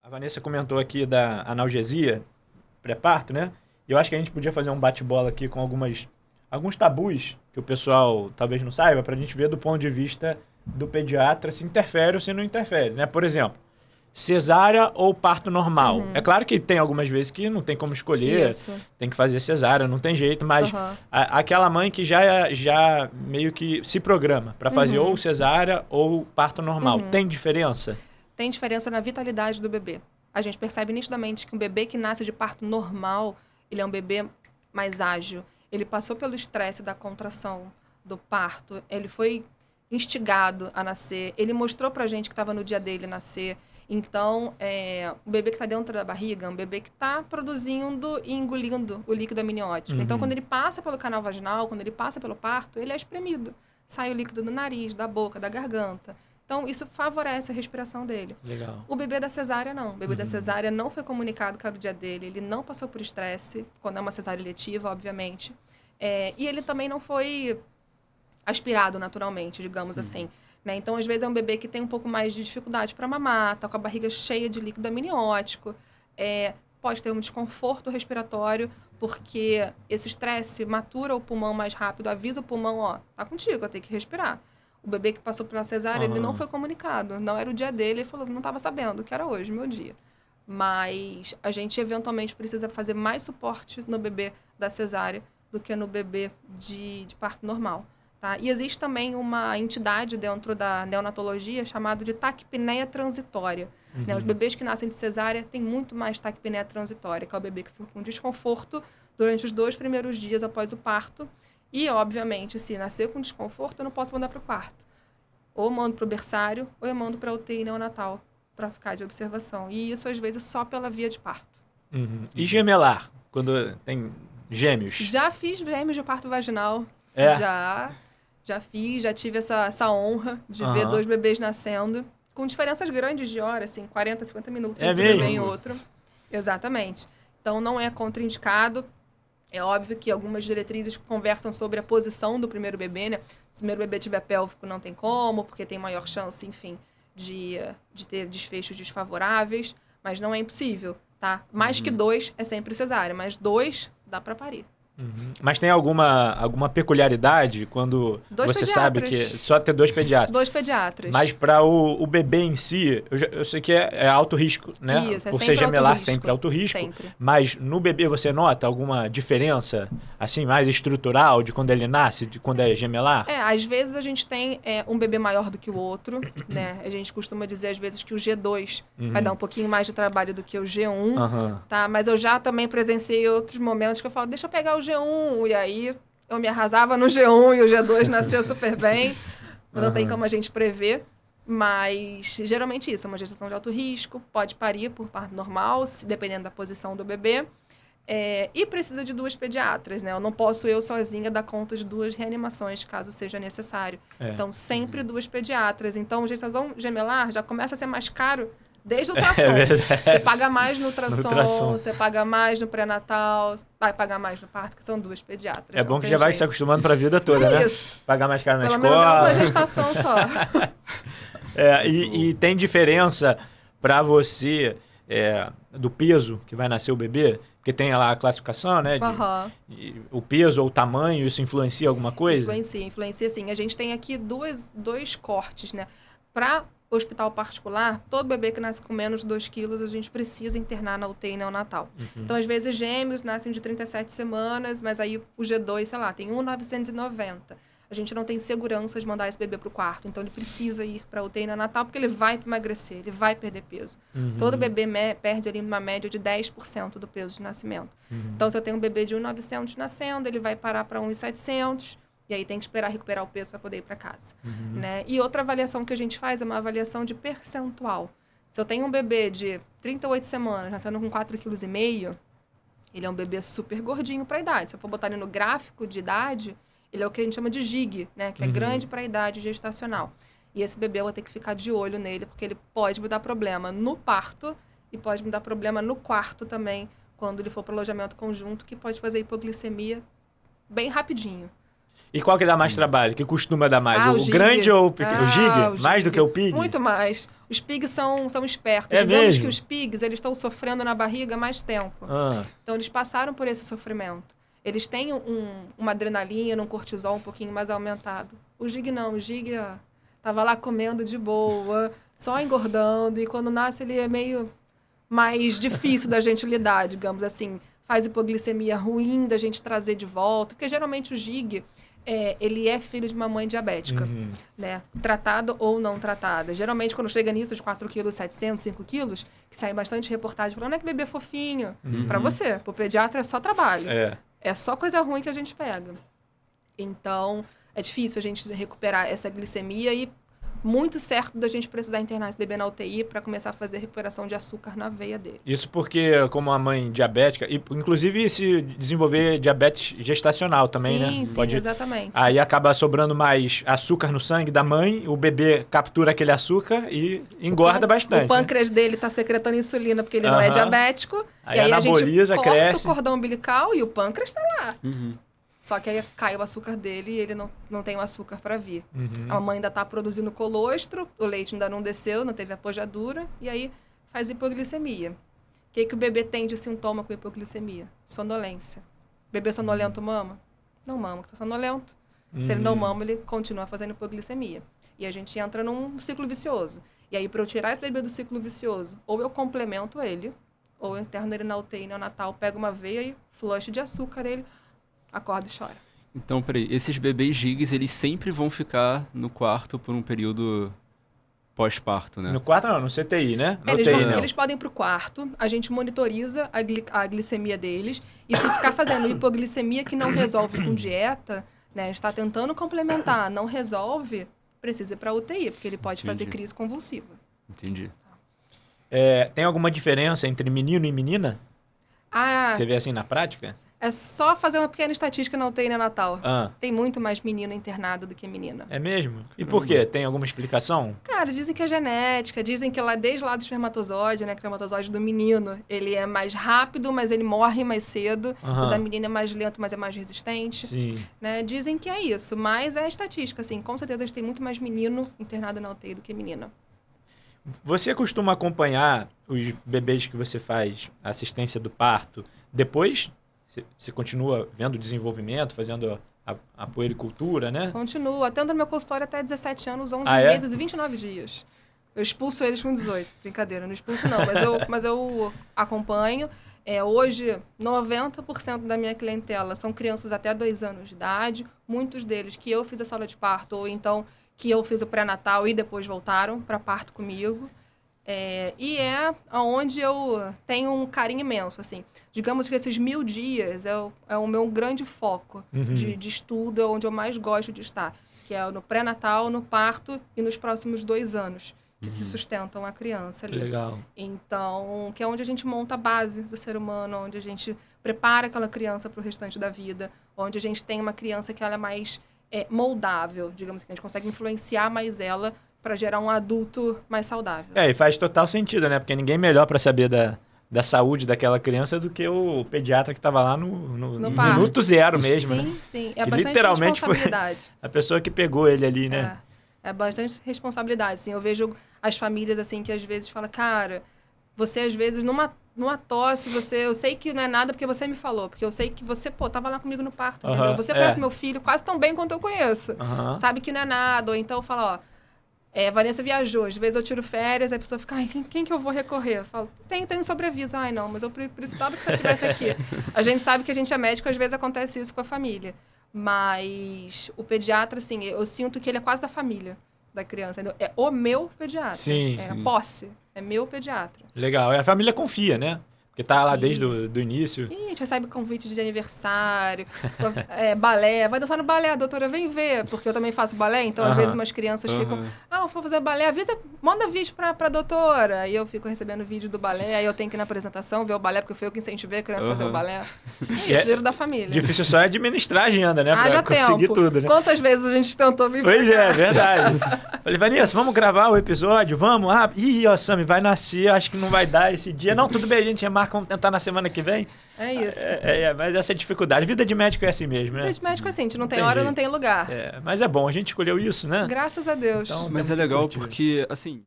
A Vanessa comentou aqui da analgesia, pré-parto, né? E eu acho que a gente podia fazer um bate-bola aqui com alguns tabus que o pessoal talvez não saiba, para a gente ver do ponto de vista do pediatra se interfere ou se não interfere, né? Por exemplo, cesárea ou parto normal. É claro que tem algumas vezes que não tem como escolher, Isso. tem que fazer cesárea, não tem jeito, mas Aham. aquela mãe que já meio que se programa para fazer ou cesárea ou parto normal, tem diferença? Tem diferença na vitalidade do bebê. A gente percebe nitidamente que um bebê que nasce de parto normal, ele é um bebê mais ágil. Ele passou pelo estresse da contração do parto, ele foi instigado a nascer, ele mostrou pra gente que estava no dia dele nascer. Então, o bebê que está dentro da barriga é um bebê que está produzindo e engolindo o líquido amniótico. Então, quando ele passa pelo canal vaginal, quando ele passa pelo parto, ele é espremido. Sai o líquido do nariz, da boca, da garganta. Então, isso favorece a respiração dele. Legal. O bebê da cesárea, não. O bebê da cesárea não foi comunicado que era o dia dele. Ele não passou por estresse, quando é uma cesárea letiva, obviamente. E ele também não foi aspirado naturalmente, digamos assim. Né? Então, às vezes, é um bebê que tem um pouco mais de dificuldade para mamar, tá com a barriga cheia de líquido amniótico. Pode ter um desconforto respiratório, porque esse estresse matura o pulmão mais rápido, avisa o pulmão, ó, tá contigo, eu tenho que respirar. O bebê que passou pela cesárea, ele não foi comunicado. Não era o dia dele, ele falou, não estava sabendo que era hoje, meu dia. Mas a gente, eventualmente, precisa fazer mais suporte no bebê da cesárea do que no bebê de parto normal. Tá? E existe também uma entidade dentro da neonatologia chamada de taquipneia transitória. Né? Os bebês que nascem de cesárea têm muito mais taquipneia transitória, que é o bebê que fica com desconforto durante os 2 primeiros dias após o parto. E, obviamente, se nascer com desconforto, eu não posso mandar para o quarto. Ou eu mando para o berçário, ou eu mando para a UTI neonatal, para ficar de observação. E isso, às vezes, só pela via de parto. E gemelar, quando tem gêmeos? Já fiz gêmeos de parto vaginal. É? Já fiz, já tive essa honra de ver 2 bebês nascendo, com diferenças grandes de hora, assim, 40, 50 minutos entre um bebê e outro. Exatamente. Então, não é contraindicado. É óbvio que algumas diretrizes conversam sobre a posição do primeiro bebê, né? Se o primeiro bebê tiver pélvico, não tem como, porque tem maior chance, enfim, de ter desfechos desfavoráveis, mas não é impossível, tá? Mais que 2 é sempre cesárea, mas 2 dá para parir. Mas tem alguma peculiaridade quando 2 você sabe que pediatras. só ter 2 pediatras? 2 pediatras. Mas para o bebê em si, eu sei que é alto risco, né? Isso, é Por ser sempre gemelar, alto risco. sempre alto risco. Sempre. Mas no bebê você nota alguma diferença, assim, mais estrutural de quando ele nasce, de quando é gemelar? Às vezes a gente tem um bebê maior do que o outro, né? A gente costuma dizer, às vezes, que o G2 vai dar um pouquinho mais de trabalho do que o G1, tá? Mas eu já também presenciei outros momentos que eu falo, deixa eu pegar o G1, e aí eu me arrasava no G1 e o G2 nasceu super bem. Não tem como a gente prever, mas geralmente isso, é uma gestação de alto risco, pode parir por parto normal, dependendo da posição do bebê. E precisa de 2 pediatras, né? Eu não posso eu sozinha dar conta de 2 reanimações, caso seja necessário. Então, sempre 2 pediatras. Então, gestação gemelar já começa a ser mais caro desde o ultrassom. Você paga mais no ultrassom, você paga mais no pré-natal, vai pagar mais no parto, que são 2 pediatras. É bom que já vai se acostumando para a vida toda, né? Isso. Pagar mais caro na Pelo escola. menos é uma gestação só. E tem diferença para você do peso que vai nascer o bebê? Porque tem lá a classificação, né? O peso ou o tamanho, isso influencia alguma coisa? Influencia sim. A gente tem aqui dois cortes, né? Para hospital particular, todo bebê que nasce com menos de 2 quilos, a gente precisa internar na UTI neonatal. Então, às vezes, gêmeos nascem de 37 semanas, mas aí o G2, sei lá, tem 1,990. A gente não tem segurança de mandar esse bebê para o quarto. Então, ele precisa ir para a UTI neonatal porque ele vai emagrecer, ele vai perder peso. Todo bebê perde ali uma média de 10% do peso de nascimento. Então, se eu tenho um bebê de 1,900 nascendo, ele vai parar para 1,700. E aí tem que esperar recuperar o peso para poder ir para casa. Né? E outra avaliação que a gente faz é uma avaliação de percentual. Se eu tenho um bebê de 38 semanas, nascendo com 4,5 kg, ele é um bebê super gordinho para a idade. Se eu for botar ele no gráfico de idade, ele é o que a gente chama de GIG, né? Que é grande para a idade gestacional. E esse bebê eu vou ter que ficar de olho nele, porque ele pode me dar problema no parto e pode me dar problema no quarto também, quando ele for para o alojamento conjunto, que pode fazer hipoglicemia bem rapidinho. E qual que dá mais trabalho? Que costuma dar mais? O Gig. grande ou o pequeno? O Gig? O Mais Gig. do que o Pig? Muito mais. Os pigs são espertos. É Digamos mesmo? que os pigs, eles estão sofrendo na barriga há mais tempo. Então, eles passaram por esse sofrimento. Eles têm uma adrenalina, um cortisol um pouquinho mais aumentado. O Gig não. O Gig tava lá comendo de boa, só engordando. E quando nasce, ele é meio mais difícil da gente lidar, digamos assim. Faz hipoglicemia ruim da gente trazer de volta. Porque, geralmente, o Gig... ele é filho de uma mãe diabética, né? Tratada ou não tratada. Geralmente, quando chega nisso, os 4 quilos, 700, 5 quilos, que sai bastante reportagem falando, que bebê fofinho. Pra você, pro pediatra é só trabalho. É só coisa ruim que a gente pega. Então, é difícil a gente recuperar essa glicemia e muito certo da gente precisar internar esse bebê na UTI para começar a fazer recuperação de açúcar na veia dele. Isso porque, como a mãe diabética, e inclusive se desenvolver diabetes gestacional também, né? Sim, exatamente. Aí acaba sobrando mais açúcar no sangue da mãe, o bebê captura aquele açúcar e engorda bastante. O pâncreas dele está secretando insulina porque ele não é diabético. Aí e aí anaboliza, a gente cresce. corta o cordão umbilical e o pâncreas está lá. Só que aí cai o açúcar dele e ele não tem o açúcar para vir. A mamãe ainda está produzindo colostro, o leite ainda não desceu, não teve apojadura, e aí faz hipoglicemia. O que o bebê tem de sintoma com hipoglicemia? Sonolência. Bebê sonolento mama? Não mama, está sonolento. Se ele não mama, ele continua fazendo hipoglicemia. E a gente entra num ciclo vicioso. E aí, para eu tirar esse bebê do ciclo vicioso, ou eu complemento ele, ou eu interno ele na UTI neonatal, pego uma veia e flush de açúcar ele... acorda e chora. Então, peraí, esses bebês gigs, eles sempre vão ficar no quarto por um período pós-parto, né? No quarto não, no CTI, né? No Eles, UTI, não. eles podem ir pro quarto, a gente monitoriza a glicemia deles, e se ficar fazendo hipoglicemia que não resolve com dieta, né, está tentando complementar, não resolve, precisa ir pra UTI, porque ele pode fazer crise convulsiva. Entendi. Tem alguma diferença entre menino e menina? Você vê assim na prática? É só fazer uma pequena estatística na UTI neonatal. Ah. Tem muito mais menino internado do que menina. É mesmo? E por quê? Tem alguma explicação? Cara, dizem que é genética, dizem que desde lá do espermatozoide, né, que o espermatozoide do menino, ele é mais rápido, mas ele morre mais cedo. O da menina é mais lento, mas é mais resistente. Sim. Né? Dizem que é isso, mas é estatística, assim. Com certeza a gente tem muito mais menino internado na UTI do que menina. Você costuma acompanhar os bebês que você faz assistência do parto depois? Você continua vendo o desenvolvimento, fazendo a puericultura, né? Continuo. Atendo no meu consultório até 17 anos, 11 é? meses e 29 dias. Eu expulso eles com 18. Brincadeira, não expulso não, mas eu acompanho. Hoje, 90% da minha clientela são crianças até 2 anos de idade. Muitos deles que eu fiz a sala de parto, ou então que eu fiz o pré-natal e depois voltaram para parto comigo. E é onde eu tenho um carinho imenso, assim. Digamos que esses 1000 dias é o meu grande foco de estudo, é onde eu mais gosto de estar. Que é no pré-natal, no parto e nos próximos 2 anos, que se sustentam a criança ali. Legal. Então, que é onde a gente monta a base do ser humano, onde a gente prepara aquela criança para o restante da vida, onde a gente tem uma criança que ela é mais moldável, digamos assim, a gente consegue influenciar mais ela para gerar um adulto mais saudável. E faz total sentido, né? Porque ninguém melhor para saber da saúde daquela criança do que o pediatra que estava lá no minuto zero mesmo, sim, né? Sim, que bastante literalmente responsabilidade. Foi a pessoa que pegou ele ali, né? É bastante responsabilidade, assim. Eu vejo as famílias, assim, que às vezes falam, cara, você às vezes numa tosse, eu sei que não é nada porque você me falou, porque eu sei que você, tava lá comigo no parto, entendeu? Você conhece meu filho quase tão bem quanto eu conheço. Sabe que não é nada, ou então fala, Vanessa viajou, às vezes eu tiro férias, a pessoa fica, quem que eu vou recorrer? Eu falo, tem um sobreaviso. Não, mas eu precisava que você estivesse aqui. A gente sabe que a gente é médico, às vezes acontece isso com a família. Mas o pediatra, assim, eu sinto que ele é quase da família da criança, entendeu? É o meu pediatra. Sim, a posse. É meu pediatra. Legal. E a família confia, né? Porque tá lá desde o início. E a gente recebe convite de aniversário, balé. Vai dançar no balé, doutora, vem ver. Porque eu também faço balé, então às vezes umas crianças ficam... eu vou fazer balé, manda vídeo pra doutora. Aí eu fico recebendo vídeo do balé, aí eu tenho que ir na apresentação ver o balé, porque foi eu que incentivei a criança a fazer o balé. Isso, vira da família. Difícil só é administrar a agenda, né? Pra já conseguir tudo, né? Quantas vezes a gente tentou vir Pois é verdade. Falei, Vanessa, vamos gravar o episódio? Vamos? Sammy, vai nascer, acho que não vai dar esse dia. Não, tudo bem, a gente remarca, vamos tentar na semana que vem. É isso. Mas essa é a dificuldade. Vida de médico é assim mesmo, né? Vida de médico é assim, a gente não tem tem hora, jeito. não tem lugar. Mas é bom, a gente escolheu isso, né? Graças a Deus. Então, Mas temos é que legal curtir. porque, assim,